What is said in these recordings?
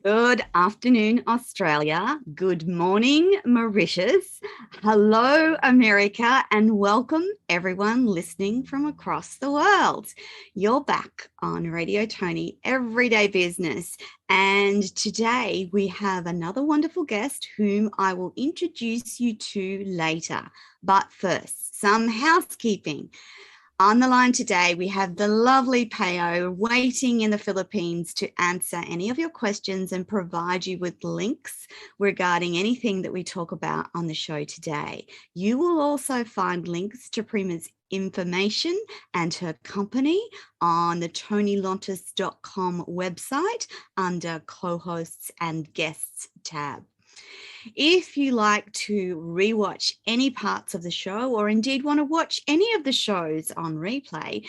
Good afternoon, Australia. Good morning, Mauritius. Hello, America, and welcome everyone listening from across the world. You're back on Radio Tony, Everyday Business. And today we have another wonderful guest whom I will introduce you to later. But first, some housekeeping. On the line today, we have the lovely Peo waiting in the Philippines to answer any of your questions and provide you with links regarding anything that we talk about on the show today. You will also find links to Prema's information and her company on the tonylontis.com website under co-hosts and guests tab. If you like to rewatch any parts of the show or indeed want to watch any of the shows on replay,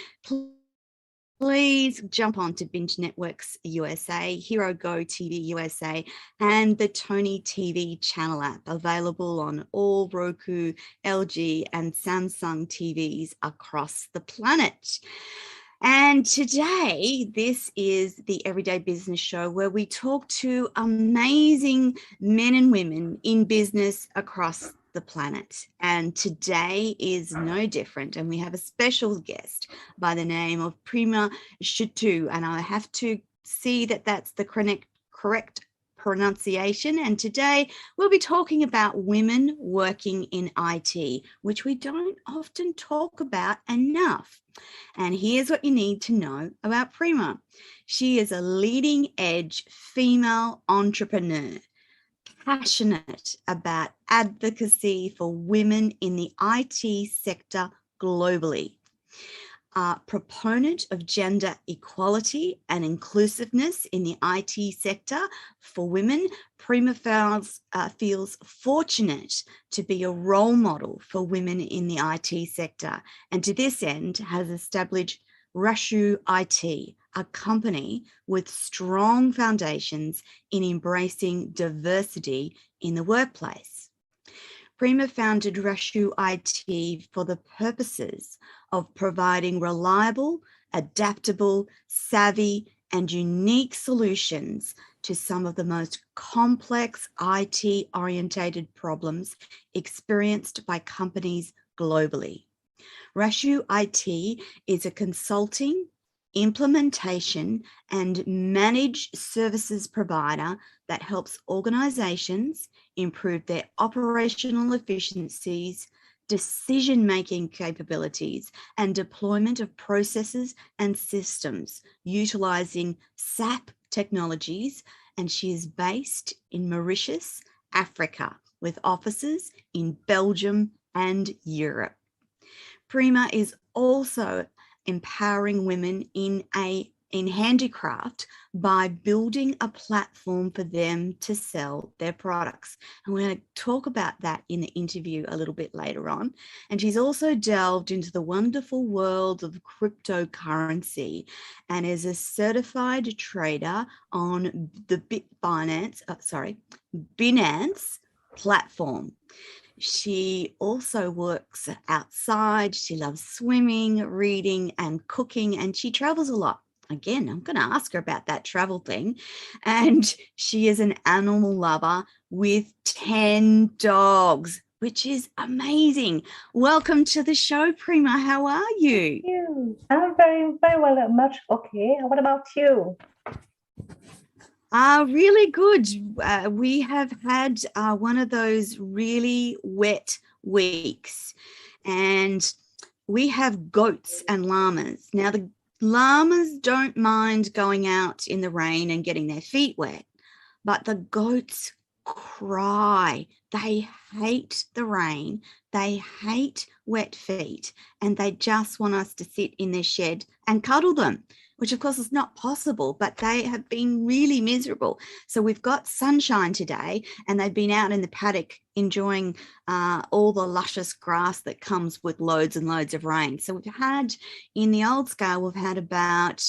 please jump on to Binge Networks USA, Hero Go TV USA, and the Tony TV channel app, available on all Roku, LG, and Samsung TVs across the planet. And today, this is the Everyday Business Show where we talk to amazing men and women in business across the planet. And today is no different. And we have a special guest by the name of Prema Chuttoo. And I have to see that that's the correct pronunciation. And today we'll be talking about women working in IT, which we don't often talk about enough. And here's what you need to know about Prema. She is a leading edge female entrepreneur, passionate about advocacy for women in the IT sector globally. Proponent of gender equality and inclusiveness in the IT sector for women, Prema feels fortunate to be a role model for women in the IT sector, and to this end has established Rasu-IT, a company with strong foundations in embracing diversity in the workplace. Prema founded Rasu-IT for the purposes of providing reliable, adaptable, savvy, and unique solutions to some of the most complex IT-orientated problems experienced by companies globally. Rasu-IT is a consulting, implementation, and managed services provider that helps organizations improve their operational efficiencies, decision-making capabilities, and deployment of processes and systems utilizing SAP technologies. And she is based in Mauritius, Africa, with offices in Belgium and Europe. Prema is also empowering women in handicraft by building a platform for them to sell their products. And we're going to talk about that in the interview a little bit later on. And she's also delved into the wonderful world of cryptocurrency and is a certified trader on the Binance platform. She also works outside. She loves swimming, reading, and cooking, and she travels a lot. Again, I'm going to ask her about that travel thing. And she is an animal lover with 10 dogs, which is amazing. Welcome to the show, Prema. How are you? Thank you. I'm very, very well, much okay. What about you? Really good. We have had one of those really wet weeks, and we have goats and llamas. Now, the llamas don't mind going out in the rain and getting their feet wet, but the goats cry. They hate the rain. They hate wet feet, and they just want us to sit in their shed and cuddle them, which of course is not possible, but they have been really miserable. So we've got sunshine today, and they've been out in the paddock enjoying all the luscious grass that comes with loads and loads of rain. So we've had, in the old scale, we've had about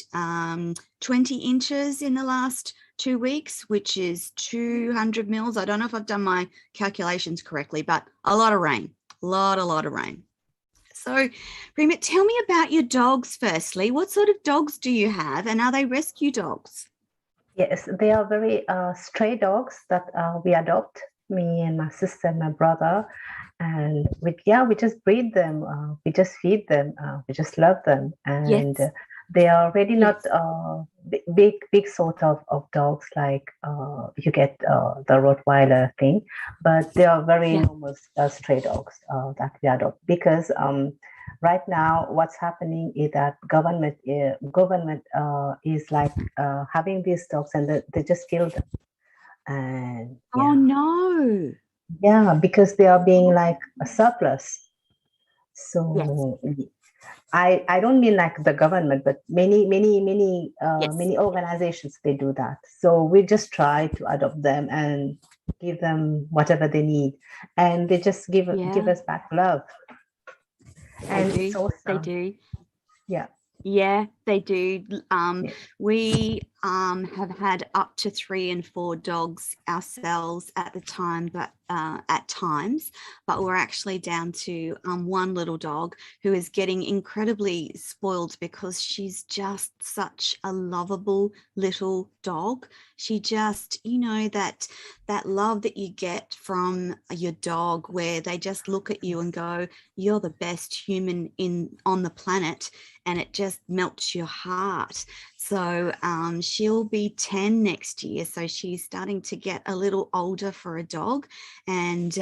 20 inches in the last 2 weeks, which is 200 mils. I don't know if I've done my calculations correctly, but a lot of rain, a lot of rain. So, Prema, tell me about your dogs firstly. What sort of dogs do you have, and are they rescue dogs? Yes, they are very stray dogs that we adopt, me and my sister and my brother. And we just breed them. We just feed them. We just love them. And Yes, they are really not yes, big sort of dogs like you get the Rottweiler thing, but they are very yeah. normal stray dogs that we adopt because right now what's happening is that government is like having these dogs and they just kill them. And Oh yeah, no. yeah, because they are being Oh, like a surplus. yes, So I don't mean like the government, but yes, many organizations they do that. So we just try to adopt them and give them whatever they need, and they just give yeah, us back love, they and it's do. They awesome. do. Yeah, Yeah, they do. yeah. We have had up to 3 and 4 dogs ourselves at the time, but at times, but we're actually down to one little dog who is getting incredibly spoiled because she's just such a lovable little dog. She just, that love that you get from your dog, where they just look at you and go, "You're the best human in on the planet." And it just melts your heart. So she'll be 10 next year. So she's starting to get a little older for a dog. And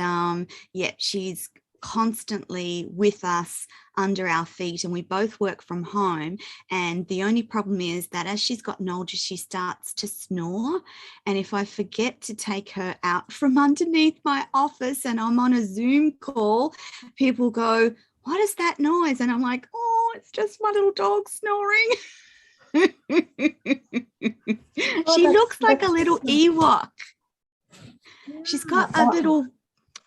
yeah, she's constantly with us under our feet, and we both work from home. And the only problem is that as she's gotten older, she starts to snore. And if I forget to take her out from underneath my office and I'm on a Zoom call, people go, "What is that noise?" And I'm like, "Oh, it's just my little dog snoring." Oh, She looks like a that's little awesome. Ewok. She's Yeah. got a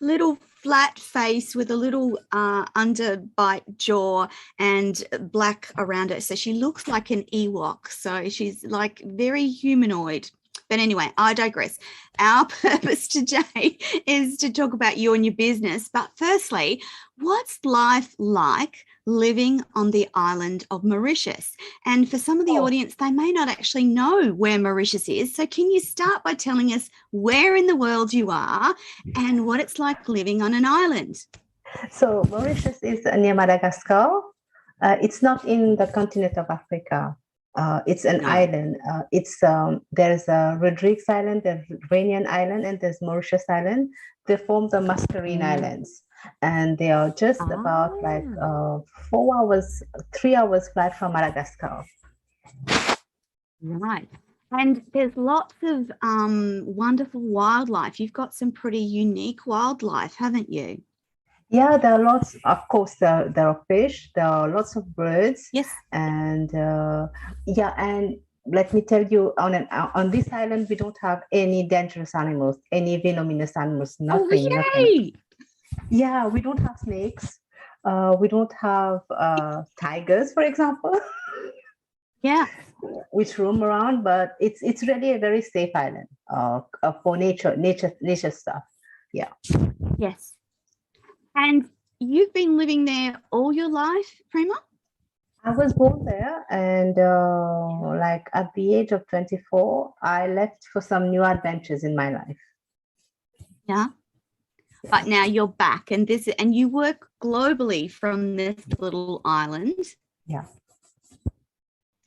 little flat face with a little underbite jaw and black around it. So she looks like an Ewok. So she's like very humanoid. But anyway, I digress. Our purpose today is to talk about you and your business. But firstly, what's life like living on the island of Mauritius? And for some of the Oh, audience, they may not actually know where Mauritius is. So can you start by telling us where in the world you are and what it's like living on an island? so Mauritius is near Madagascar. It's not in the continent of Africa. It's an No. island. There's Rodrigues Island, there's Rainian Island, and there's Mauritius Island. They form the Mascarene Mm. Islands, and they are just about like Ah, 4 hours, 3 hours flight from Madagascar. right. And there's lots of wonderful wildlife. You've got some pretty unique wildlife, haven't you? Yeah, there are lots. Of course, there are fish. There are lots of birds, Yes. and yeah. And let me tell you, on this island, we don't have any dangerous animals, any venomous animals. Oh, Nothing, nothing. yay. Yeah, we don't have snakes. We don't have tigers, for example, Yeah. which roam around. But it's really a very safe island for nature stuff. Yeah. Yes. And you've been living there all your life, Prema? I was born there, and Yeah. like at the age of 24, I left for some new adventures in my life. Yeah. Yeah. But now you're back, and you work globally from this little island. Yeah. Yes.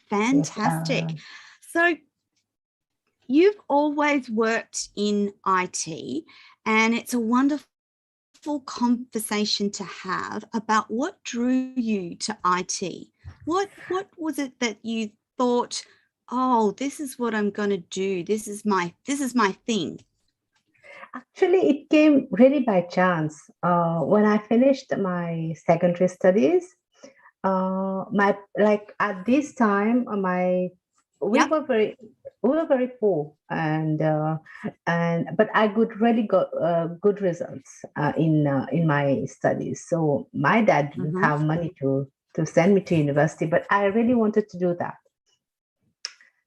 Fantastic. So you've always worked in IT, and it's a wonderful conversation to have about what drew you to IT. What was it that you thought, "Oh, this is what I'm going to do. This is my thing." Actually, it came really by chance. When I finished my secondary studies, my like at this time, my we Yep. were very we were very poor, and but I could really got good results in my studies. So my dad didn't Mm-hmm. have money to send me to university, but I really wanted to do that.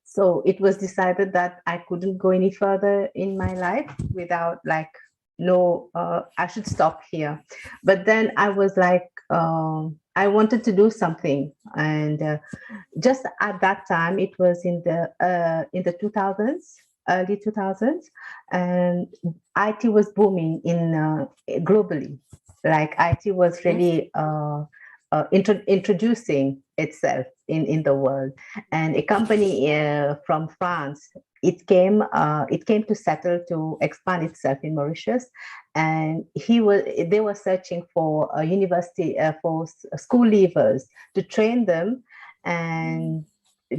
So it was decided that I couldn't go any further in my life without no, I should stop here. But then I was like, I wanted to do something, and just at that time, it was in the 2000s, early 2000s, and IT was booming in globally. Like IT was Yes. really introducing itself in the world, and a company from France. It came to settle to expand itself in Mauritius, and they were searching for a university for school leavers to train them and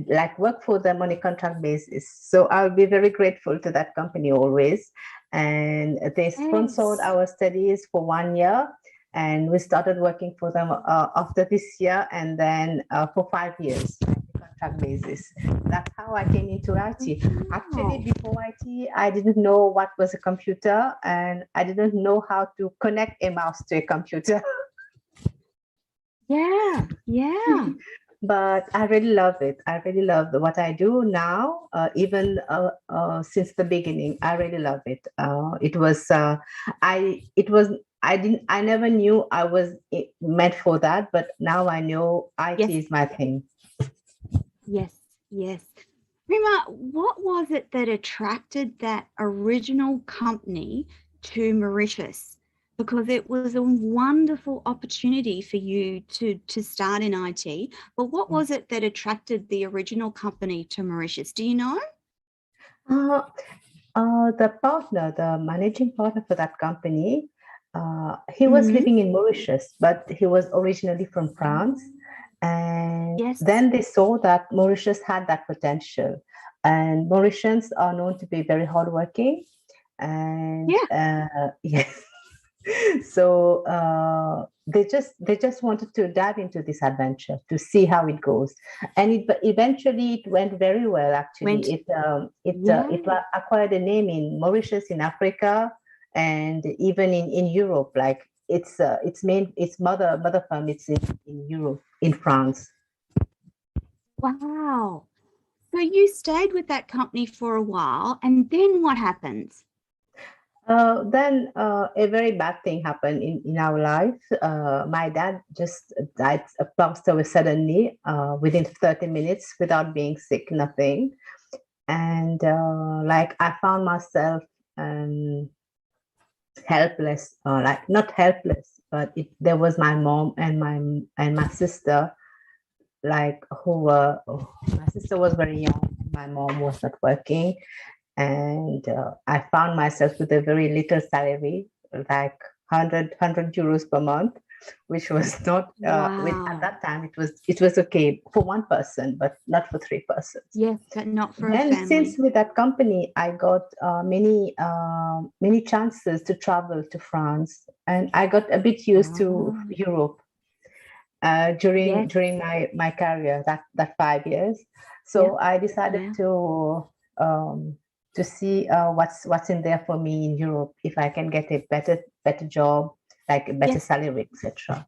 like work for them on a contract basis. So I'll be very grateful to that company always. And they sponsored Yes. our studies for 1 year, and we started working for them after this year, and then for 5 years on a contract basis. That's how I came into IT. Actually, Wow. before IT, I didn't know what was a computer, and I didn't know how to connect a mouse to a computer. Yeah. Yeah. But I really love it. I really love what I do now, even since the beginning. I really love it. It was, I never knew I was meant for that, but now I know IT Yes. is my thing. Yes. Yes. Prima, what was it that attracted that original company to Mauritius? Because it was a wonderful opportunity for you to start in IT. But what was it that attracted the original company to Mauritius? Do you know? Uh, the managing partner for that company, he was Mm-hmm. living in Mauritius, but he was originally from France. And Yes. then they saw that Mauritius had that potential. And Mauritians are known to be very hardworking. And Yeah. yes, so they just wanted to dive into this adventure to see how it goes, and eventually it went very well. Went. Actually, Yeah. it acquired a name in Mauritius, in Africa, and even in Europe. Like its mother firm, it's in Europe, in France. Wow. So you stayed with that company for a while, and then what happens? Then a very bad thing happened in our life. My dad just died, passed away suddenly within 30 minutes without being sick, nothing. And like I found myself um, helpless, like not helpless, but there was my mom and my sister, like who were, my sister was very young, my mom was not working, and I found myself with a very little salary, like 100 euros per month, which was not at Wow. that time it was okay for one person, but not for three persons. Yes, but not for a Then since family. with that company, I got many chances to travel to France, and I got a bit used to Oh, Europe yes. during my career, that 5 years. Yeah. So I decided Yeah. um, to see what's in there for me in Europe, if I can get a better job, like a better Yes. salary, etc.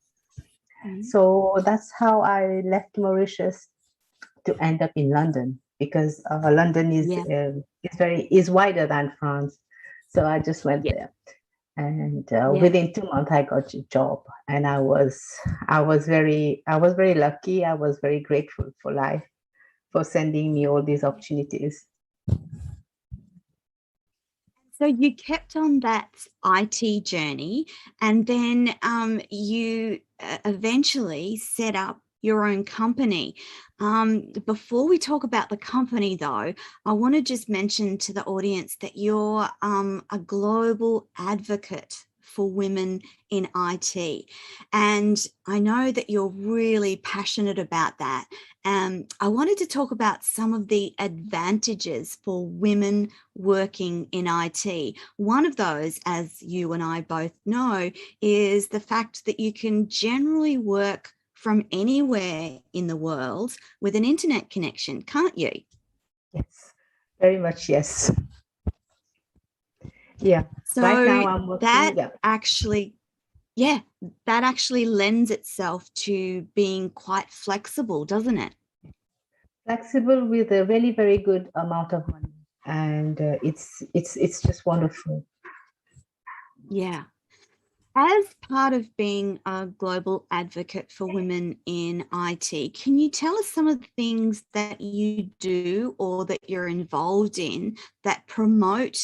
Mhm. So that's how I left Mauritius to end up in London, because London Yeah. is wider than France. So I just went Yeah. there, and Yeah. within 2 months I got a job, and I was very lucky. I was very grateful for life for sending me all these opportunities. So you kept on that IT journey, and then you eventually set up your own company. Before we talk about the company, though, I want to just mention to the audience that you're a global advocate for women in IT. And I know that you're really passionate about that. I wanted to talk about some of the advantages for women working in IT. One of those, as you and I both know, is the fact that you can generally work from anywhere in the world with an internet connection, can't you? Yes, very much yes. Yeah, right So now I'm working. that Yeah, actually, yeah, that actually lends itself to being quite flexible, doesn't it? flexible with a really very good amount of money, and it's just wonderful. Yeah. As part of being a global advocate for women in IT, can you tell us some of the things that you do or that you're involved in that promote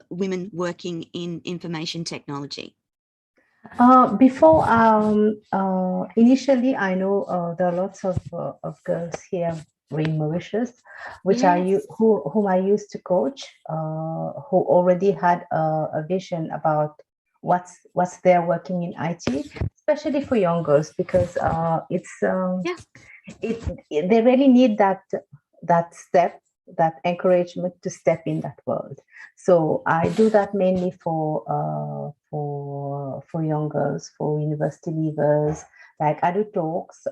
women working in information technology? Before, initially, I know there are lots of girls here in Mauritius, Yes. whom I used to coach, who already had a vision about what's there working in IT, especially for young girls, because Yeah. it they really need that step, that encouragement to step in that world. So I do that mainly for young girls, for university leavers. Like I do talks,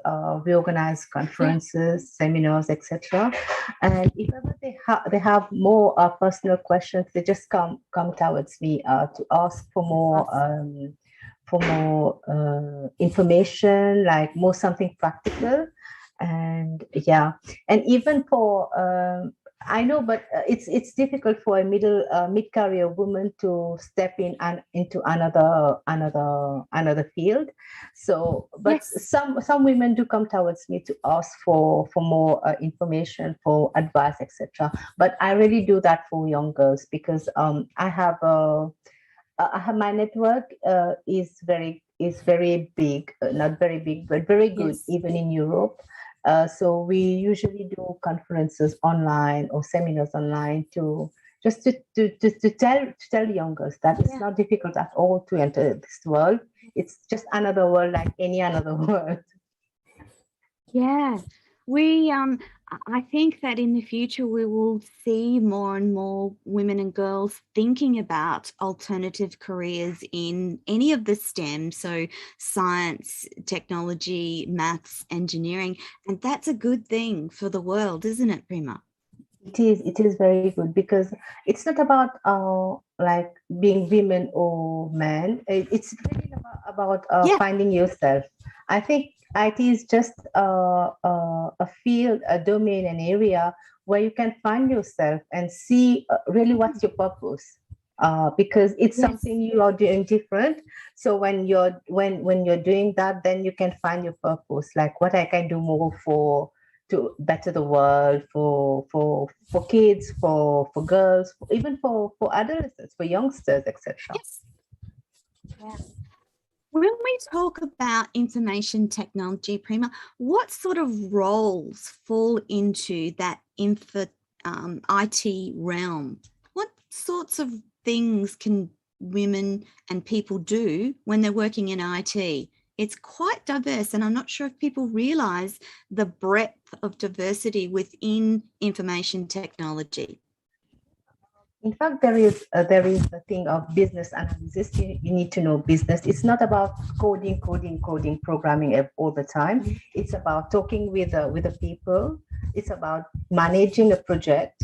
we organize Yeah. conferences, seminars, etc. And if ever they have more personal questions, they just come towards me to ask for more information, like more something practical. And yeah, and even for I know, but it's difficult for a mid-career woman to step in and into another field. So but Yes. some women do come towards me to ask for more information, for advice, etc. But I really do that for young girls, because I have my network is very big, not very big, but very good, Yes. even in Europe. So we usually do conferences online or seminars online to just to tell youngers that it's Yeah. not difficult at all to enter this world. It's just another world like any another world. Yeah. I think that in the future we will see more and more women and girls thinking about alternative careers in any of the STEM, so science, technology, maths, engineering, and that's a good thing for the world, isn't it, Prima? It is very good, because it's not about like being women or men. It's really about Yeah. finding yourself. I think IT is just a field, a domain, an area where you can find yourself and see really what's your purpose. Because it's Yes. something you are doing different. So when you're doing that, then you can find your purpose, like what I can do more for to better the world, for kids, for girls, even for adolescents, for youngsters, etc. Yes. Yeah. When we talk about information technology, Prima, what sort of roles fall into that IT realm? What sorts of things can women and people do when they're working in IT? It's quite diverse, and I'm not sure if people realize the breadth of diversity within information technology. In fact, there is a thing of business analysis. You need to know business. It's not about coding, programming all the time. It's about talking with the people. It's about managing a project.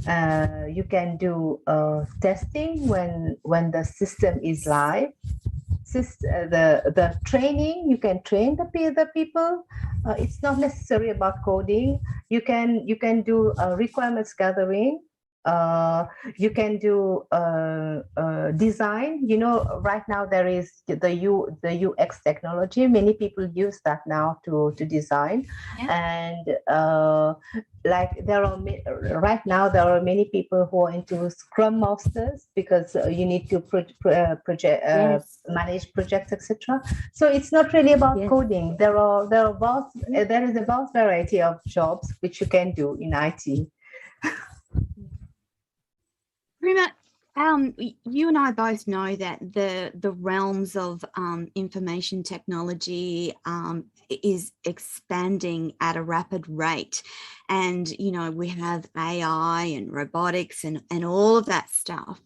You can do testing when the system is live. The training, you can train the people. It's not necessary about coding. You can do requirements gathering. uh, you can do design. Right now there is the UX technology. Many people use that now to design. Yeah. And like right now there are many people who are into Scrum Masters, because you need to project Yes. manage projects, etc. So it's not really about Yes. coding. There is a vast variety of jobs which you can do in IT. Prima, you and I both know that the realms of information technology is expanding at a rapid rate, and we have AI and robotics and all of that stuff.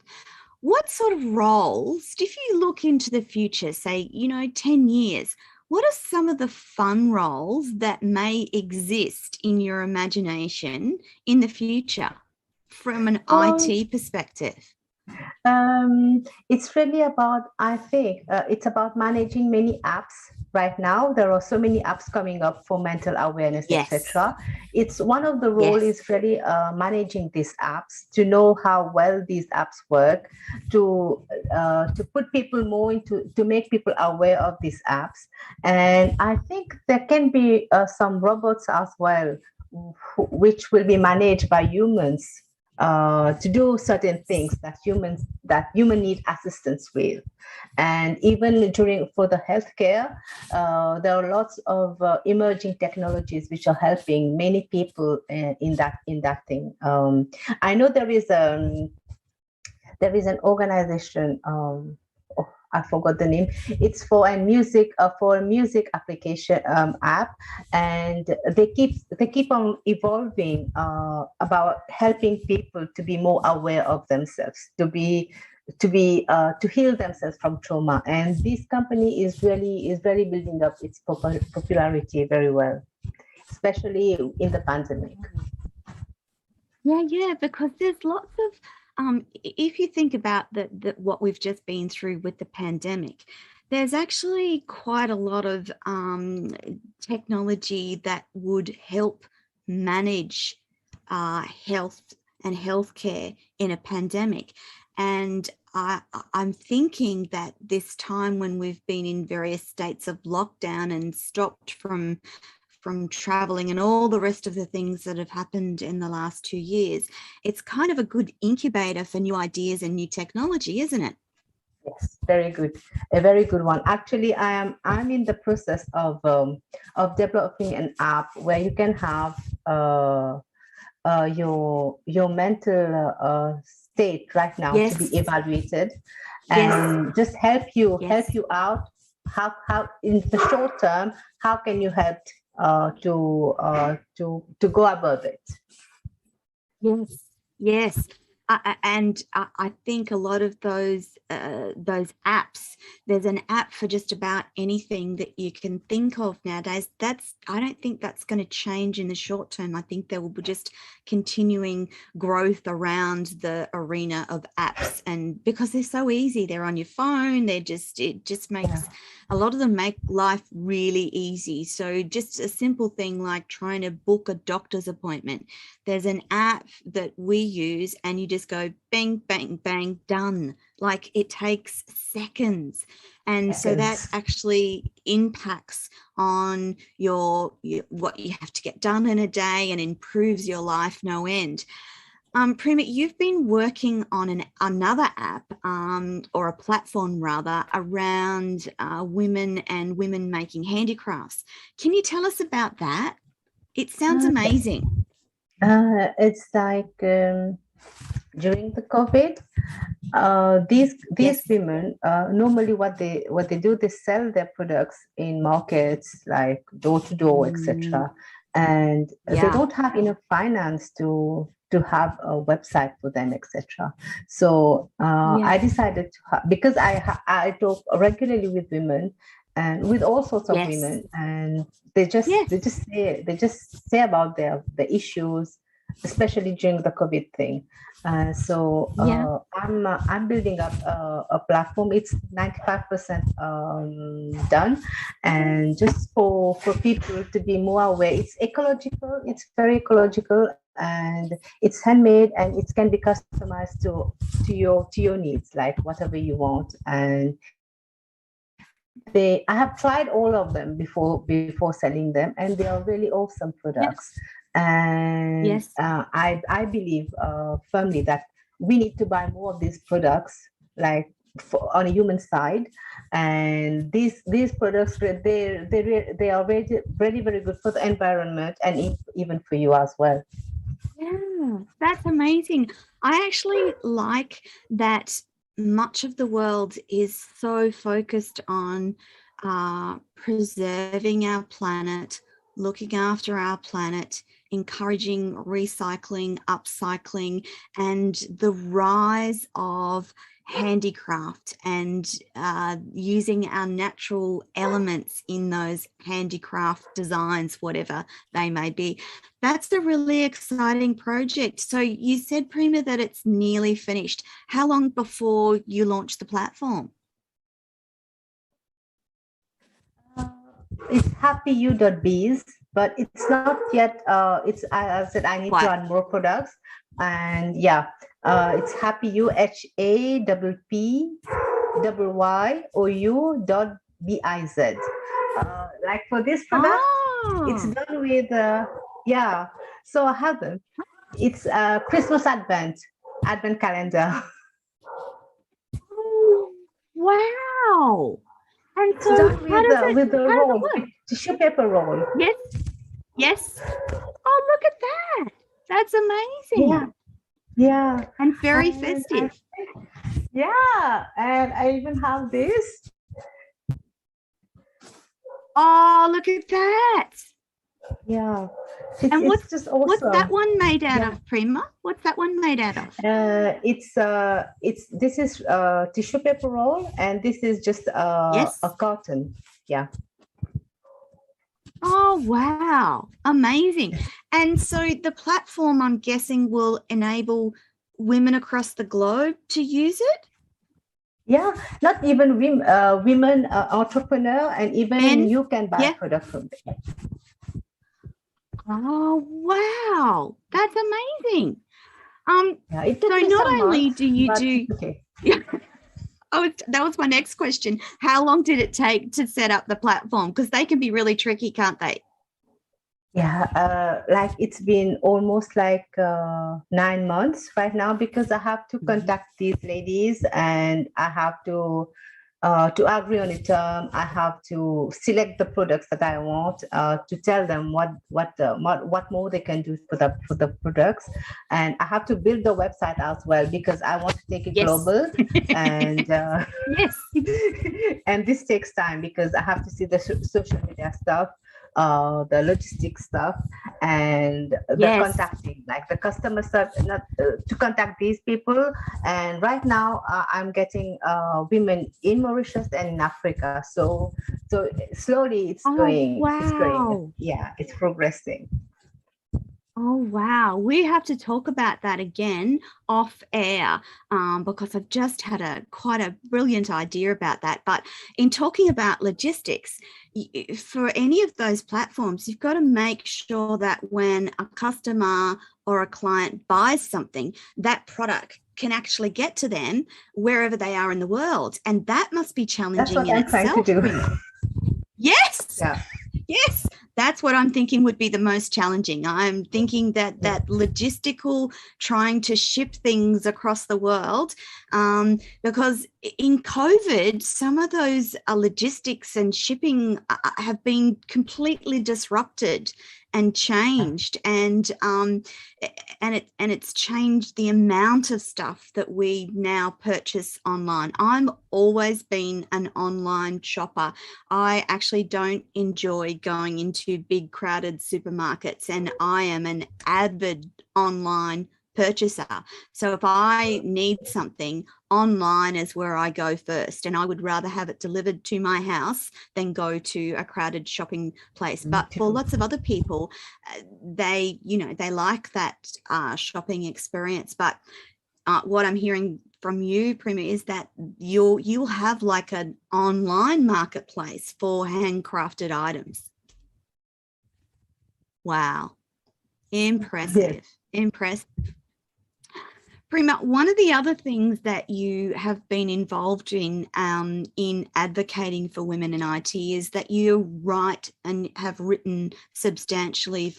What sort of roles, if you look into the future, say 10 years, what are some of the fun roles that may exist in your imagination in the future from an Um, IT perspective? it's really about, I think, it's about managing many apps. right now. There are so many apps coming up for mental awareness, Yes. etc. It's one of the role Yes. is really managing these apps, to know how well these apps work, to put people more into, to make people aware of these apps. And I think there can be some robots as well, which will be managed by humans, to do certain things that human need assistance with. And even during for the healthcare, there are lots of emerging technologies which are helping many people in that thing. I know there is an organization. Oh, I forgot the name. It's for a music application app, and they keep on evolving about helping people to be more aware of themselves, to heal themselves from trauma. And this company is really building up its popularity very well, especially in the pandemic. Yeah, because there's lots of if you think about what we've just been through with the pandemic, there's actually quite a lot of technology that would help manage health and healthcare in a pandemic. And I'm thinking that this time when we've been in various states of lockdown and stopped from traveling and all the rest of the things that have happened in the last 2 years, it's kind of a good incubator for new ideas and new technology, isn't it? Yes, very good, a very good one. Actually, I'm in the process of developing an app where you can have your mental state right now to be Yes, evaluated, yes, and just help yes, you out. How in the short term, how can you help to go above it? yes, yes. And I think a lot of those apps, there's an app for just about anything that you can think of nowadays. I don't think that's going to change in the short term. I think there will be just continuing growth around the arena of apps, and because they're so easy, they're on your phone. It just Yeah. makes a lot of them make life really easy. So just a simple thing like trying to book a doctor's appointment, there's an app that we use and you just go bang, bang, bang, done. Like it takes seconds. And so that Seconds. actually impacts on your what you have to get done in a day and improves your life no end. Prema, you've been working on another app, or a platform rather, around women and women making handicrafts. Can you tell us about that? It sounds Yes. amazing. It's like during the COVID, these Yes. women normally what they do, they sell their products in markets like door to door, Mm, etc. And they yeah. don't have enough finance to have a website for them, etc. So I Yes. decided to because I talk regularly with women and with all sorts of Yes. women, and Yes. they just say about the issues, especially during the COVID thing. So Yeah. I'm building up a platform. It's 95% done, and just for people to be more aware. It's ecological. It's very ecological, and it's handmade, and it can be customized to your needs, like whatever you want. And I have tried all of them before selling them, and they are really awesome products. Yes. And Yes. I believe firmly that we need to buy more of these products, like on a human side. And these products, they are very very good for the environment, and even for you as well. Yeah, that's amazing. I actually like that much of the world is so focused on preserving our planet, looking after our planet, encouraging recycling, upcycling, and the rise of handicraft and using our natural elements in those handicraft designs, whatever they may be. That's a really exciting project. So you said, Prima, that it's nearly finished. How long before you launch the platform? It's happyu.biz, but it's not yet. It's I said I need to What? add more products, and yeah, it's happyu HAPPYOU.biz. Like for this product, it's Oh, done with yeah. So I have them. It's Christmas advent calendar. oh, wow. And It's so done with the how does it roll, work? with tissue paper roll. Yes, yes. Oh, look at that. That's Yeah, amazing yeah. and very And I, festive. yeah, and I even have this. Oh, look at that. Yeah, And it's just what's that awesome. one made out Yeah, of, Prima? What's that one made out of? it's this is tissue paper roll, and this is just a Yes. cotton. Yeah. Oh, wow. Amazing. And so the platform, I'm guessing, will enable women across the globe to use it? Yeah, not even women entrepreneur, and even Men? you can buy Yeah. product from them. Oh, wow. That's amazing. Yeah, it So took me not some only months, do you but do, it's okay. yeah, oh, that was my next question. How long did it take to set up the platform? Because they can be really tricky, can't they? Yeah, like it's been almost like 9 months right now because I have to contact these ladies and I have to agree on a term. I have to select the products that I want, to tell them what more they can do for the products, and I have to build the website as well because I want to take it Yes. global, and Yes. and this takes time because I have to see the social media stuff, the logistics stuff, and the Yes. contacting, like the customer service, not to contact these people. And right now, I'm getting women in Mauritius and in Africa. So slowly Oh, it's going. wow. Yeah, it's progressing. Oh, wow. We have to talk about that again off air, because I've just had quite a brilliant idea about that. But in talking about logistics, for any of those platforms, you've got to make sure that when a customer or a client buys something, that product can actually get to them wherever they are in the world. And that must be That's challenging what in I'm trying to itself, do. Prima. Yes. Yeah. Yes, that's what I'm thinking would be the most challenging. I'm thinking that Yeah. logistical, trying to ship things across the world, because in COVID, some of those logistics and shipping have been completely disrupted and changed, and it's changed the amount of stuff that we now purchase online. I'm always been an online shopper. I actually don't enjoy going into big crowded supermarkets, and I am an avid online purchaser. So if I need something, online is where I go first, and I would rather have it delivered to my house than go to a crowded shopping place. Me But for too. lots of other people, they like that shopping experience. But what I'm hearing from you, Prima, is that you'll have like an online marketplace for handcrafted items. Wow. Yes. Impressive. Impressive. Prima, one of the other things that you have been involved in advocating for women in IT is that you write and have written substantially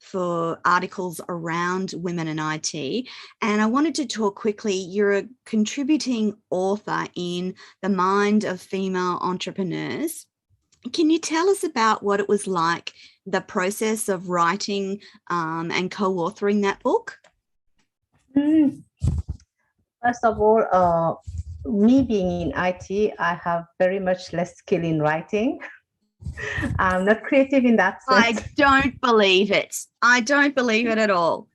for articles around women in IT. And I wanted to talk quickly. You're a contributing author in The Mind of Female Entrepreneurs. Can you tell us about what it was like, the process of writing and co-authoring that book? Mm. First of all, me being in IT, I have very much less skill in writing. I'm not creative in that sense. I don't believe it. I don't believe it at all.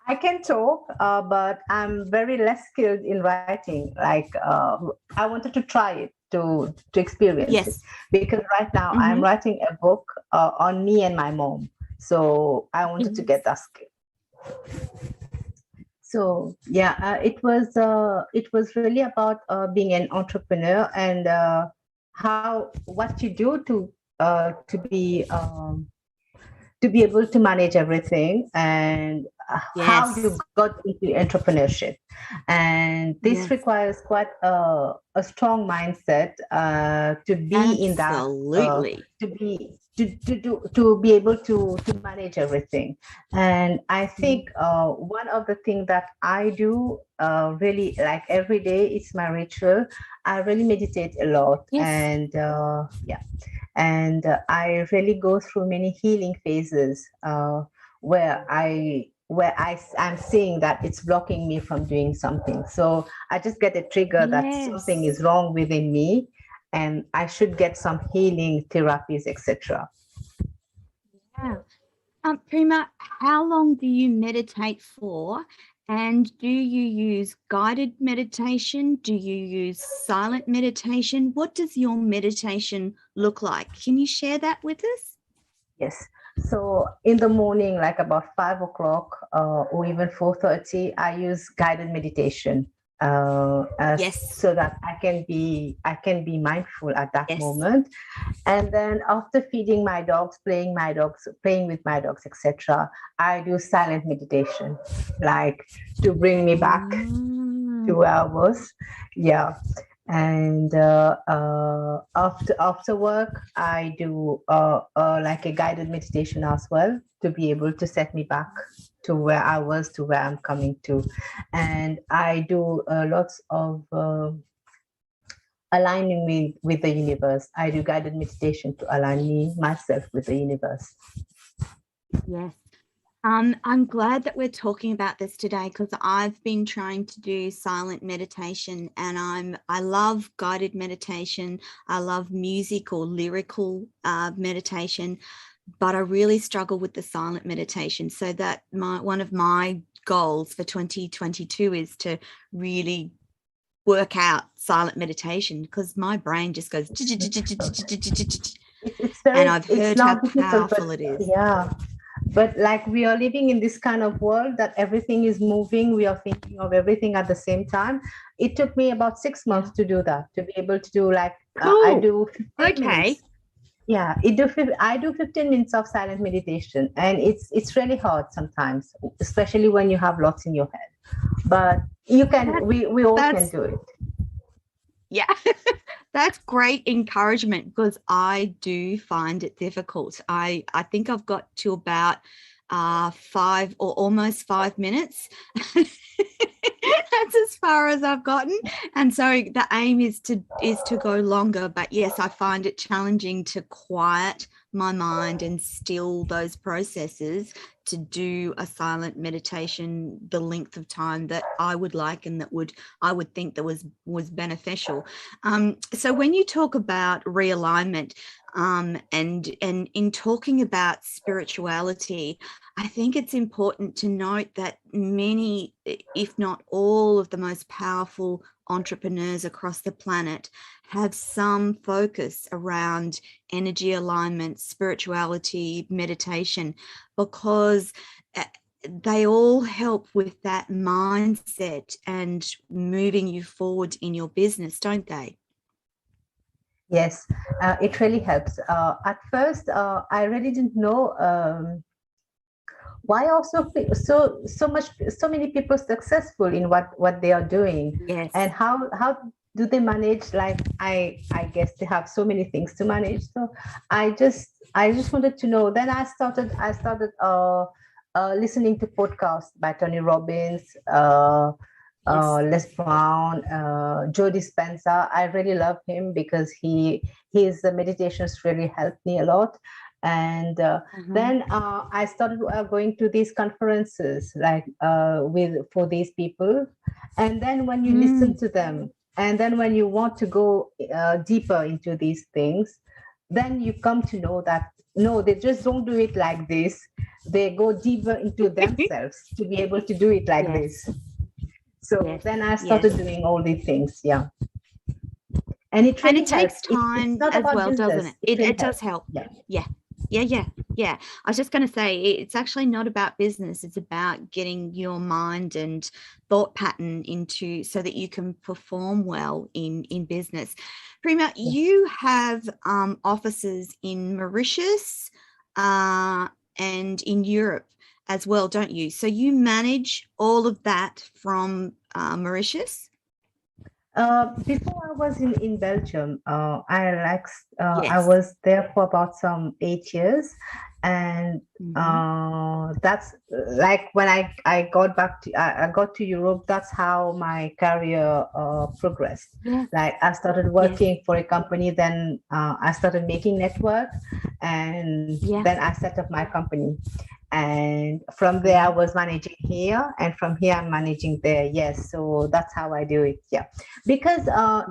I can talk, but I'm very less skilled in writing. Like I wanted to try it to experience it Yes. because right now I'm Mm-hmm. writing a book on me and my mom. So I wanted to get Yes. that skill. So yeah, it was really about being an entrepreneur and how what you do to be able to manage everything, and how you got into entrepreneurship. And this requires quite a strong mindset to be in that, to be able to manage everything. And I think one of the things that I do really like every day, it's my ritual. I really meditate a lot. And and I really go through many healing phases where I'm seeing that it's blocking me from doing something. So I just get a trigger that something is wrong within me, and I should get some healing therapies, etc. Yeah. Prema, how long do you meditate for? And do you use guided meditation? Do you use silent meditation? What does your meditation look like? Can you share that with us? Yes. So in the morning, like about 5 o'clock or even 4:30, I use guided meditation. So that I can be mindful at that moment. And then after feeding my dogs, playing with my dogs, etc., I do silent meditation, like to bring me back to where I was. Yeah. And after work, I do like a guided meditation as well, to be able to set me back to where I was, to where I'm coming to. And I do lots of aligning with the universe. I do guided meditation to align myself with the universe. Yes. I'm glad that we're talking about this today, because I've been trying to do silent meditation, and I love guided meditation. I love music or lyrical meditation, but I really struggle with the silent meditation. So that one of my goals for 2022 is to really work out silent meditation, because my brain just goes and I've heard how powerful it is. Yeah. But like, we are living in this kind of world that everything is moving. We are thinking of everything at the same time. It took me about 6 months to do that, to be able to do like, I do 15 minutes. Yeah, I do 15 minutes of silent meditation, and it's really hard sometimes, especially when you have lots in your head. But you can, we all can do it. Yeah, that's great encouragement, because I do find it difficult. I think I've got to about 5 or almost 5 minutes. That's as far as I've gotten. And so the aim is to go longer. But yes, I find it challenging to quiet my mind and still those processes to do a silent meditation the length of time that I would like, and that I would think that was beneficial. So when you talk about realignment, and in talking about spirituality, I think it's important to note that many, if not all, of the most powerful entrepreneurs across the planet have some focus around energy alignment, spirituality, meditation, because they all help with that mindset and moving you forward in your business, don't they? Yes, it really helps. At first, I really didn't know why also so many people successful in what they are doing. And how do they manage? Like, I guess they have so many things to manage. So I just wanted to know. Then I started listening to podcasts by Tony Robbins, Les Brown, Joe Dispenza. I really love him because his meditations really helped me a lot. And then I started going to these conferences, like for these people. And then when you listen to them, and then when you want to go deeper into these things, then you come to know that no, they just don't do it like this. They go deeper into themselves to be able to do it like this. So then I started doing all these things. Yeah. And it really takes time as well, business. Doesn't it? It does help. Yeah. Yeah. I was just going to say it's actually not about business. It's about getting your mind and thought pattern into so that you can perform well in business. Prima, Yeah. you have offices in Mauritius and in Europe as well, don't you? So you manage all of that from Mauritius? Before I was in Belgium, I Yes. was there for about some 8 years, and Hmm. that's like when I got back to I got to Europe. That's how my career progressed. Yes. Like I started Yes. working for a company, then I started making network, and Yeah. then I set up my company. And from there I Yeah. was managing here, and from here I'm managing there. Yes, so that's how I do it. Yeah, because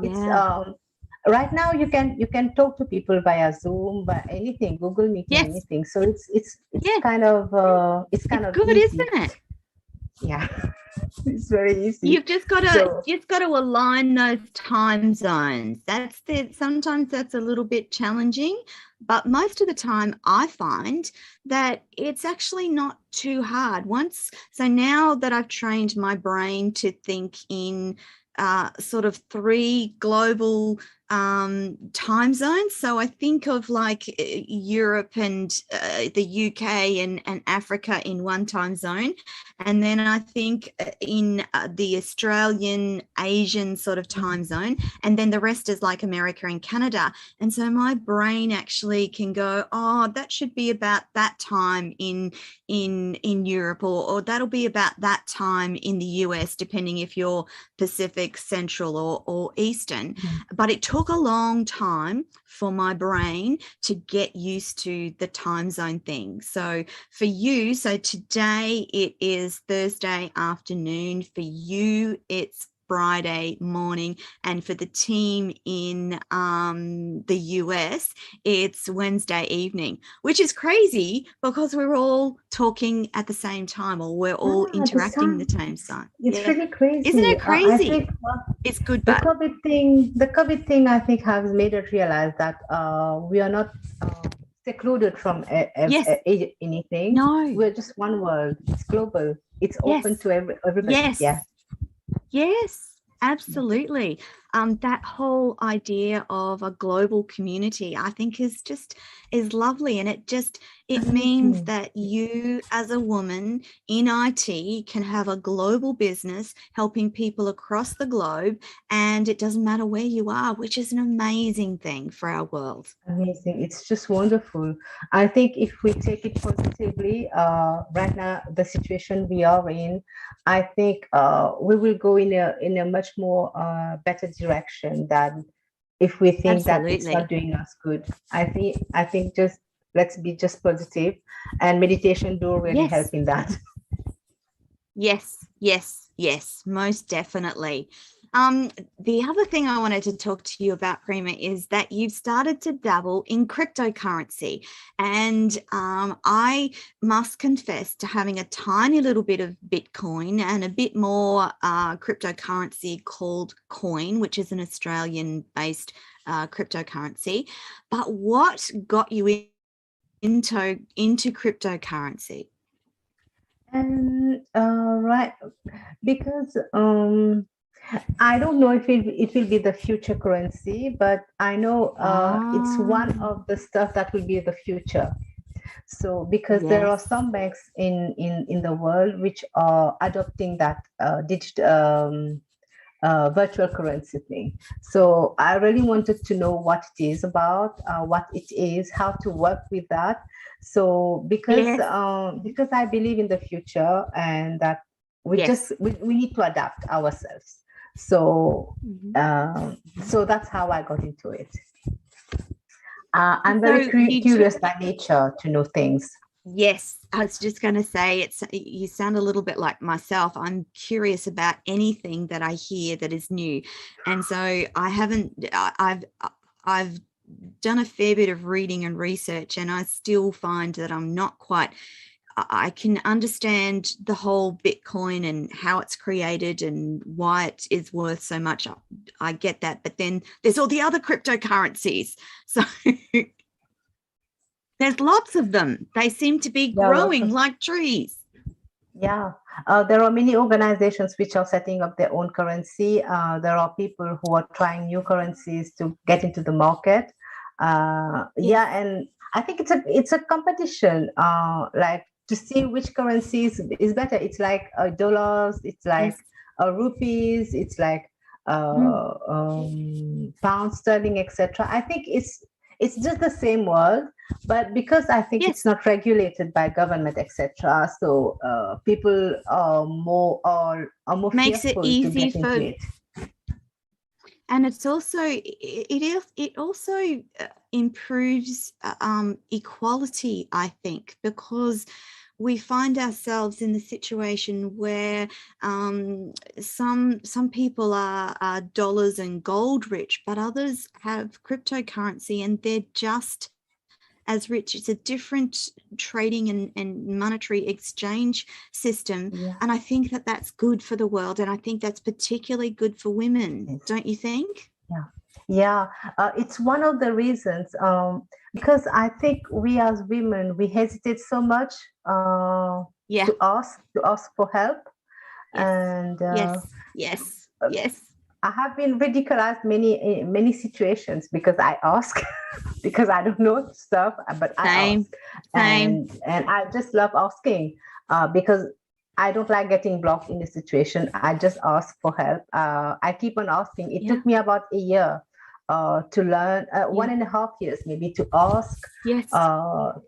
it's Yeah. right now you can talk to people via Zoom, by anything, Google Meeting, Yes. anything. So it's Yes. kind It's of good, easy. isn't it? Yeah, it's very easy. You've So just got to align those time zones. Sometimes that's a little bit challenging, but most of the time I find that it's actually not too hard. So now that I've trained my brain to think in sort of three global time zones. So I think of like Europe and the UK and Africa in one time zone. And then I think in the Australian, Asian sort of time zone. And then the rest is like America and Canada. And so my brain actually can go, oh, that should be about that time in Europe, or that'll be about that time in the US, depending if you're Pacific, Central, or Eastern. But it took a long time for my brain to get used to the time zone thing. So for you, so today it is Thursday afternoon. For you, it's Friday morning, and for the team in the US, it's Wednesday evening, which is crazy because we're all talking at the same time, or we're all the interacting the sun, same time. it's Yeah, really isn't crazy. it I crazy? think It's good, the but COVID thing, I think, has made us realize that we are not secluded from yes, anything. no, We're just one world. It's global. It's open yes, to everybody. yes. Yeah. Yes, absolutely. That whole idea of a global community, I think is lovely. And it means Amazing. that you as a woman in IT can have a global business helping people across the globe. And it doesn't matter where you are, which is an amazing thing for our world. Amazing. It's just wonderful. I think if we take it positively, right now, the situation we are in, I think we will go in a much more better direction than if we think that it's not Absolutely. doing us good. I think just let's be just positive, and meditation do really help Yes. in that. Yes, most definitely. The other thing I wanted to talk to you about, Prima, is that you've started to dabble in cryptocurrency. And I must confess to having a tiny little bit of Bitcoin and a bit more cryptocurrency called Coin, which is an Australian based cryptocurrency. But what got you into cryptocurrency? And right, because I don't know if it will be the future currency, but I know it's Ah, one of the stuff that will be the future. So because there are yes. some banks in the world which are adopting that virtual currency thing. So I really wanted to know what it is about, what it is, how to work with that. So Yes. because I believe in the future, and that Yes. we need to adapt ourselves. So Mhm. so that's how I got into it. I'm very So you took, curious by nature to know things. yes, I was just going to say you sound a little bit like myself. I'm curious about anything that I hear that is new. And so I've done a fair bit of reading and research, and I still find that I'm not quite I can understand the whole Bitcoin and how it's created and why it is worth so much. I get that. But then there's all the other cryptocurrencies. So There's lots of them. They seem to be Yeah, lots growing of, like trees. yeah. There are many organizations which are setting up their own currency. There are people who are trying new currencies to get into the market. Yes. Yeah, and I think it's a competition. Like to see which currency is better. It's like dollars. It's like Yes. rupees. It's like Mm. pound sterling, etc. I think it's just the same world, but because I think it's Yes. not regulated by government, etc., so people are more Makes it fearful to easy get into for, it. and it's also it also improves equality, I think, because we find ourselves in the situation where some people are dollars and gold rich, but others have cryptocurrency and they're just as rich. It's a different trading and monetary exchange system. Yeah. And I think that that's good for the world. And I think that's particularly good for women, Yes. don't you think? Yeah. Yeah. It's one of the reasons, because I think we as women we hesitate so much Yeah. to ask for help, Yes. and Yes. Yes. Yes. I have been ridiculized many situations because I ask because I don't know stuff, but I Same. ask, Same. and I just love asking because I don't like getting blocked in a situation. I just ask for help. I keep on asking. It Yeah. took me about a year to learn, Yeah. 1.5 years maybe to ask, Yes.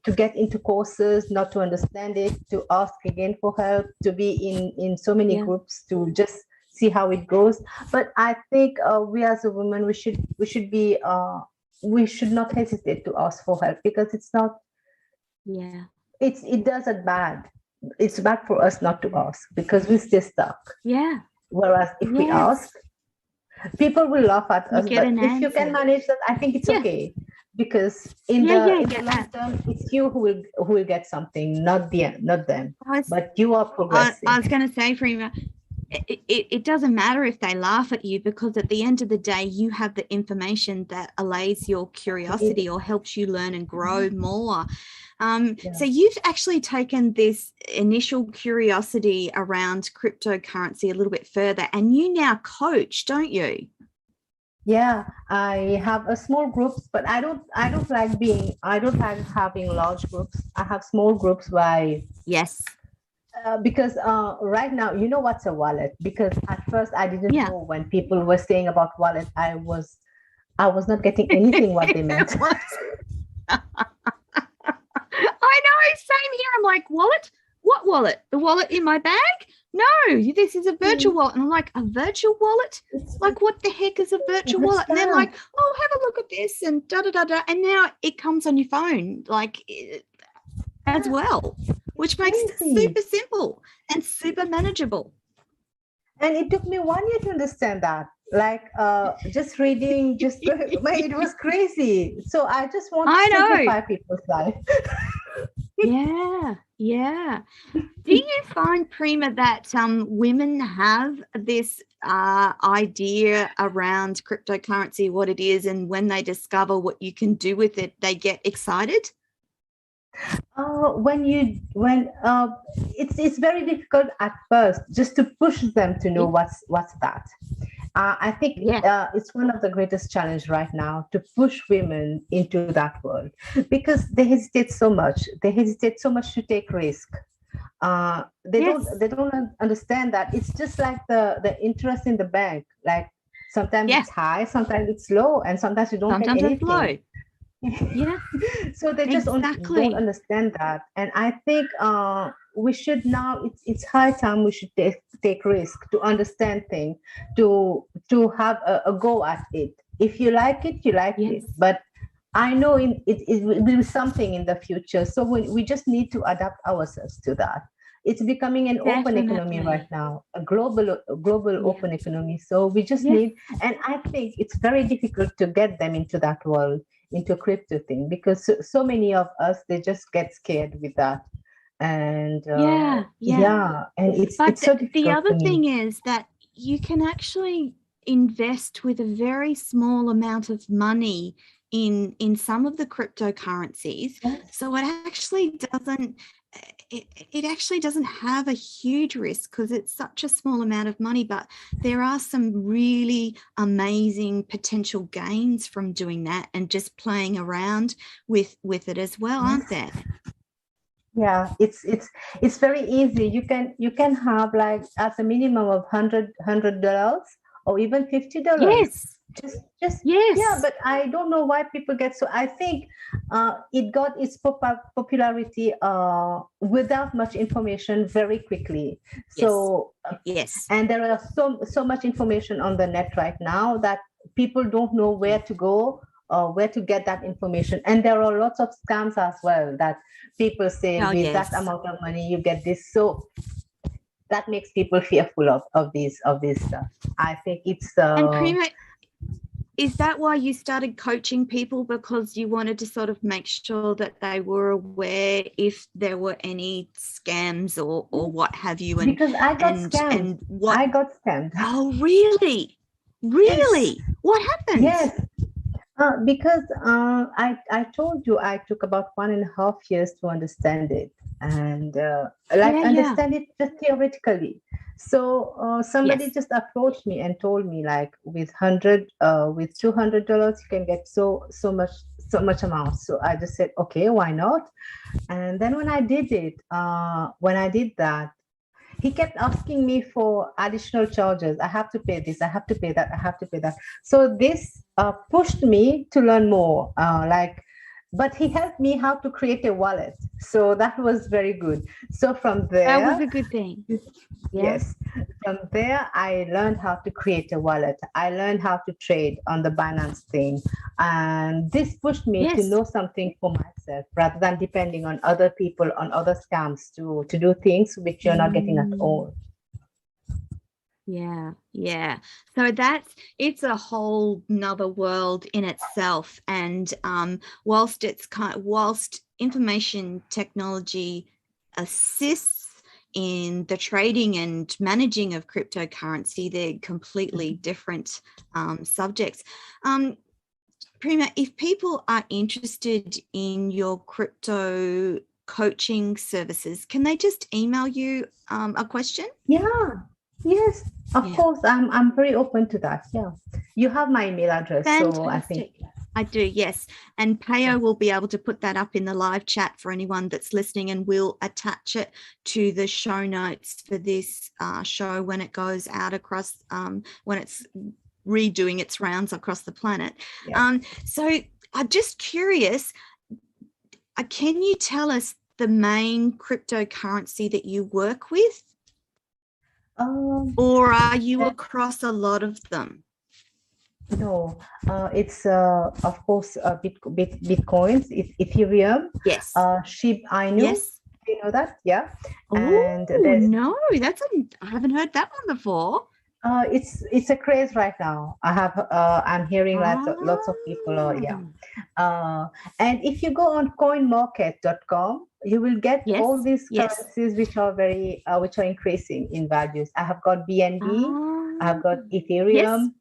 to get into courses, not to understand it, to ask again for help, to be in so many Yeah. groups to just see how it goes. But I think we as a woman we should not hesitate to ask for help because it's not Yeah. it doesn't bad. It's bad for us not to ask because we stay stuck. Yeah. Whereas if we ask, Yes. people will laugh at You us. get But an if you can answer. manage that, I think it's Yeah. okay because Yeah. Yeah. I in the get long that. term, it's you who will get something, not them. I was, But you are I progressing. was going to say, Prima, it doesn't matter if they laugh at you because at the end of the day, you have the information that allays your curiosity or helps you learn and grow more. So Yeah. you've actually taken this initial curiosity around cryptocurrency a little bit further and you now coach, don't you? Yeah, I have a small groups, but I don't like having large groups. I have small groups why Yes. because right now you know what's a wallet, because at first I didn't Yeah. know when people were saying about wallet, I was not getting anything what they meant. I know, same here. I'm like, wallet? What wallet? The wallet in my bag? No, this is a virtual wallet. And I'm like, a virtual wallet? It's Like, what the heck is a virtual a wallet? And they're scam. like, oh, have a look at this and da da da da. And now it comes on your phone, like as Yeah, well, which it's makes it crazy. super simple and super manageable. And it took me 1 year to understand that. Like just reading, just it was crazy. So I just want to I know. simplify people's life. Yeah, yeah. Do you find, Prima, that women have this idea around cryptocurrency, what it is, and when they discover what you can do with it, they get excited? When it's very difficult at first just to push them to know Yeah. what's that. I think Yeah. it's one of the greatest challenge right now to push women into that world because they hesitate so much to take risk. Yes. They don't understand that it's just like the interest in the bank. Like sometimes Yeah. it's high, sometimes it's low, and sometimes you don't get Sometimes it's anything. low. Yeah. So they just don't Exactly. understand that, and I think we should now. It's high time we should take risk to understand things, to have a go at it. If you like it, you like it. Yes. But I know it will be something in the future. So we just need to adapt ourselves to that. It's becoming an open economy right Definitely. now, a global Yeah. open economy. So we just Yes. need, and I think it's very difficult to get them into that world, into crypto thing, because so many of us they just get scared with that, and Yeah. Yeah. yeah, and But it's so the difficult other for me. thing is that you can actually invest with a very small amount of money in some of the cryptocurrencies. Yes. So it actually doesn't have a huge risk because it's such a small amount of money, but there are some really amazing potential gains from doing that and just playing around with it as well, aren't there? Yeah, it's very easy. You can have like at a minimum of $100 or even $50. Yes. Just yeah, Yes. but I don't know why people get so. I think it got its popularity without much information very quickly. Yes. So Yes. and there are so much information on the net right now that people don't know where to go or where to get that information. And there are lots of scams as well that people say Oh, with that yes. amount of money you get this. So that makes people fearful of this stuff. I think it's And Prema, is that why you started coaching people, because you wanted to sort of make sure that they were aware if there were any scams or what have you? And because I got scammed. and what? I got scammed. Oh, really? Yes. Really? What happened? Yes. Because I told you I took about 1.5 years to understand it and like Yeah. understand it just theoretically. So somebody Yes. just approached me and told me like with $200 you can get so much amount. So I just said okay, why not? And then when I did that, he kept asking me for additional charges. I have to pay this, I have to pay that, I have to pay that. So this pushed me to learn more. But he helped me how to create a wallet. So that was very good. So from That was there, a good thing. Yeah. yes, from there, I learned how to create a wallet. I learned how to trade on the Binance thing. And this pushed me to Yes. know something for myself rather than depending on other people, on other scams to do things which you're not getting at all. Yeah, yeah. So it's a whole nother world in itself. And whilst information technology assists in the trading and managing of cryptocurrency, they're completely different subjects. Prema, if people are interested in your crypto coaching services, can they just email you a question? Yeah, yes, of Yeah. course. I'm very open to that. Yeah. You have my email address, so I think Fantastic. I do, yes. And Payo will be able to put that up in the live chat for anyone that's listening, and we'll attach it to the show notes for this show when it goes out across, when it's redoing its rounds across the planet. yeah. So I'm just curious, can you tell us the main cryptocurrency that you work with? Or are you across a lot of them? No, it's of course bitcoins, it's Ethereum, Yes. Shib Inu. Yes. Do you know that? Yeah. Oh And there's no, I haven't heard that one before. it's a craze right now. I'm hearing lots of people yeah. And if you go on coinmarket.com, you will get Yes. all these Yes. currencies which are increasing in values. I have got BNB, I have got Ethereum,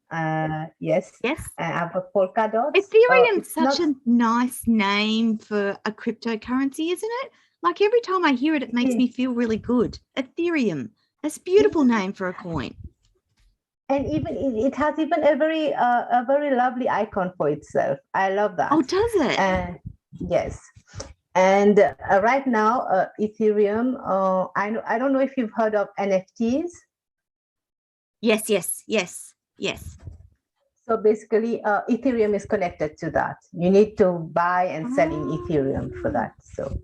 yes, Yes. I've got Polkadot. Ethereum's It's such not. a nice name for a cryptocurrency, isn't it? Like every time I hear it, it makes me feel really good. Ethereum. That's a beautiful name for a coin. And even it has even a very lovely icon for itself. I love that. Oh, does it? Yes. And right now, Ethereum. I don't know if you've heard of NFTs. Yes. Yes. Yes. Yes. So basically, Ethereum is connected to that. You need to buy and sell in Ethereum for that. So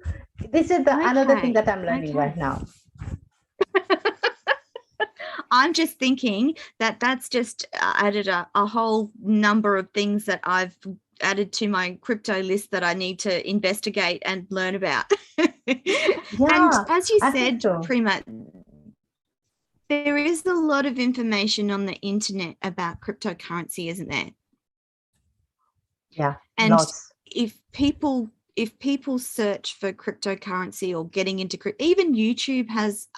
this is another thing that I'm learning right now. I'm just thinking that that's just added a whole number of things that I've added to my crypto list that I need to investigate and learn about. And as you said, Prema, there is a lot of information on the internet about cryptocurrency, isn't there? Yeah, and lots. if people if people search for cryptocurrency or getting into even YouTube has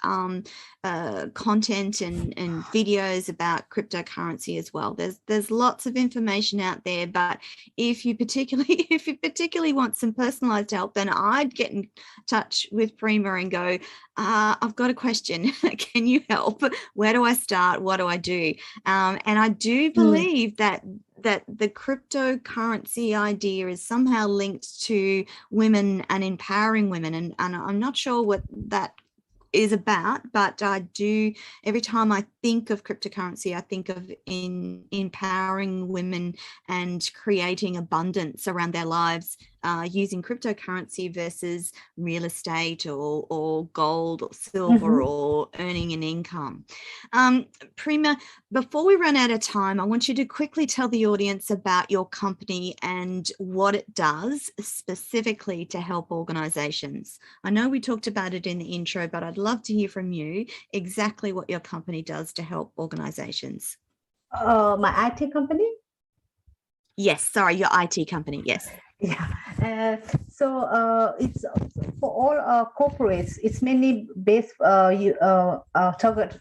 content and videos about cryptocurrency as well. There's lots of information out there, but if you particularly want some personalized help, then I'd get in touch with Prema and go, I've got a question. Can you help? Where do I start? What do I do? And I do believe that the cryptocurrency idea is somehow linked to women and empowering women. And I'm not sure what that is about, but I do, every time I think of cryptocurrency, I think of empowering women and creating abundance around their lives using cryptocurrency versus real estate or gold or silver or earning an income. Prema, before we run out of time, I want you to quickly tell the audience about your company and what it does specifically to help organizations. I know we talked about it in the intro, but I'd love to hear from you exactly what your company does to help organizations. My IT company? Yes, sorry, your IT company, yes. Yeah, so it's for all corporates. It's mainly based targeted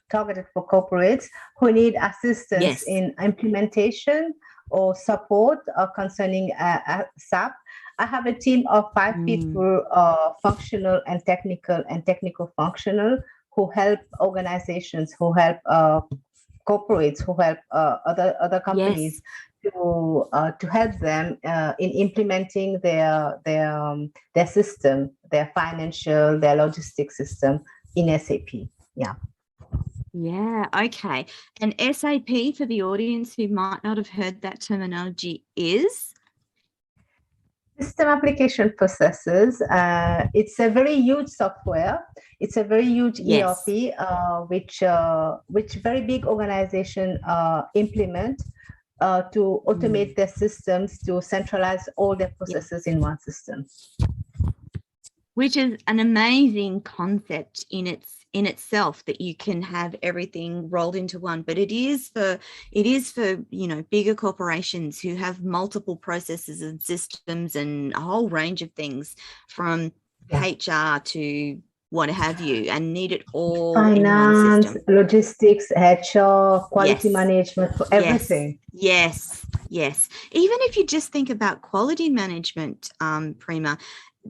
for corporates who need assistance in implementation or support concerning SAP. I have a team of 5 people, functional and technical functional, who help organizations, who help corporates, who help other companies. To help them in implementing their system, their financial, their logistic system in SAP. Yeah, okay. And SAP, for the audience who might not have heard that terminology, is system application processes. It's a very huge software. It's a very huge ERP, which very big organization implement to automate their systems, to centralize all their processes in one system. Which is an amazing concept in itself, that you can have everything rolled into one. But it is for bigger corporations who have multiple processes and systems and a whole range of things, from HR to what have you, and need it all finance, in one system. Logistics, HR, quality management, for everything. Yes. Even if you just think about quality management, Prema,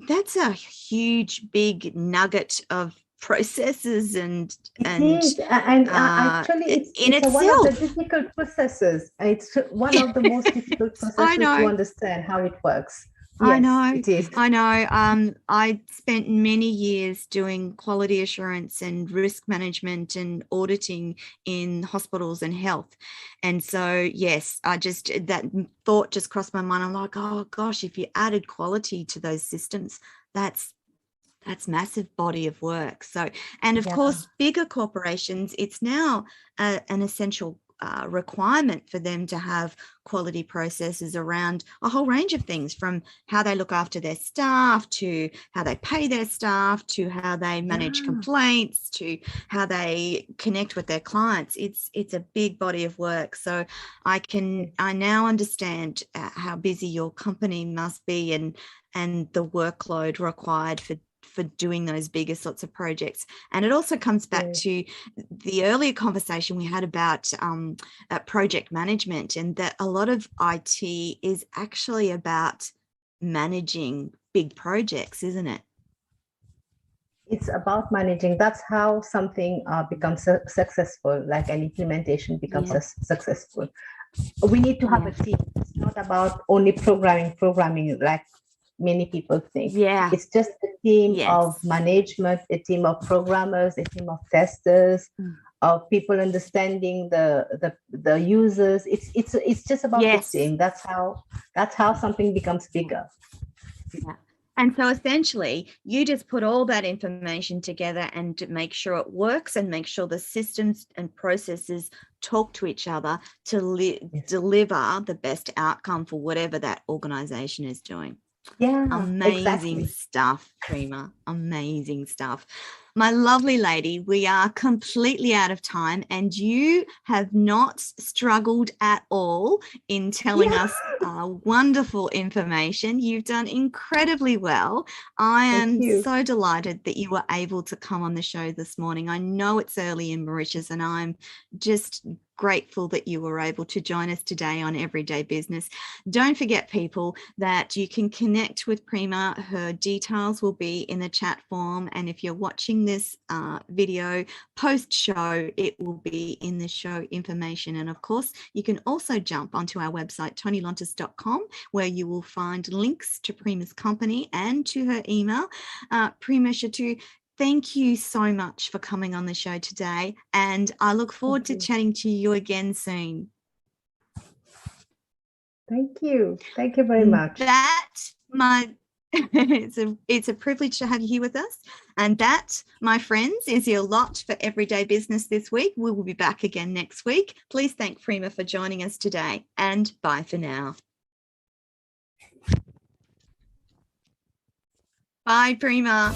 that's a huge, big nugget of processes and actually it's one of the difficult processes. It's one of the most difficult processes to understand how it works. Yes, I know. It is. I know. I spent many years doing quality assurance and risk management and auditing in hospitals and health. And so, yes, that thought just crossed my mind. I'm like, oh gosh, if you added quality to those systems, that's massive body of work. So, and of course, bigger corporations, it's now an essential requirement for them to have quality processes around a whole range of things, from how they look after their staff, to how they pay their staff, to how they manage complaints, to how they connect with their clients. It's a big body of work. So I now understand how busy your company must be, and the workload required for doing those bigger sorts of projects. And it also comes back to the earlier conversation we had about project management, and that a lot of IT is actually about managing big projects, isn't it? It's about managing. That's how something becomes successful, like an implementation becomes successful. We need to have a team. It's not about only programming like many people think. It's just a team of management, a team of programmers, a team of testers, of people understanding the users. It's just about the team. That's how something becomes bigger. Yeah. And so essentially, you just put all that information together and make sure it works, and make sure the systems and processes talk to each other to deliver the best outcome for whatever that organization is doing. Amazing stuff, Prema. Amazing stuff. My lovely lady, we are completely out of time, and you have not struggled at all in telling us wonderful information. You've done incredibly well. I am so delighted that you were able to come on the show this morning. I know it's early in Mauritius, and I'm just grateful that you were able to join us today on Everyday Business. Don't forget, people, that you can connect with Prema. Her details will be in the chat form, and if you're watching this video post-show, it will be in the show information. And of course, you can also jump onto our website, tonylontis.com, where you will find links to Prema's company and to her email. Prema Chuttoo, thank you so much for coming on the show today, and I look forward to chatting to you again soon. Thank you. Thank you very much. It's a privilege to have you here with us. And that, my friends, is your lot for Everyday Business this week. We will be back again next week. Please thank Prema for joining us today, and bye for now. Bye, Prema.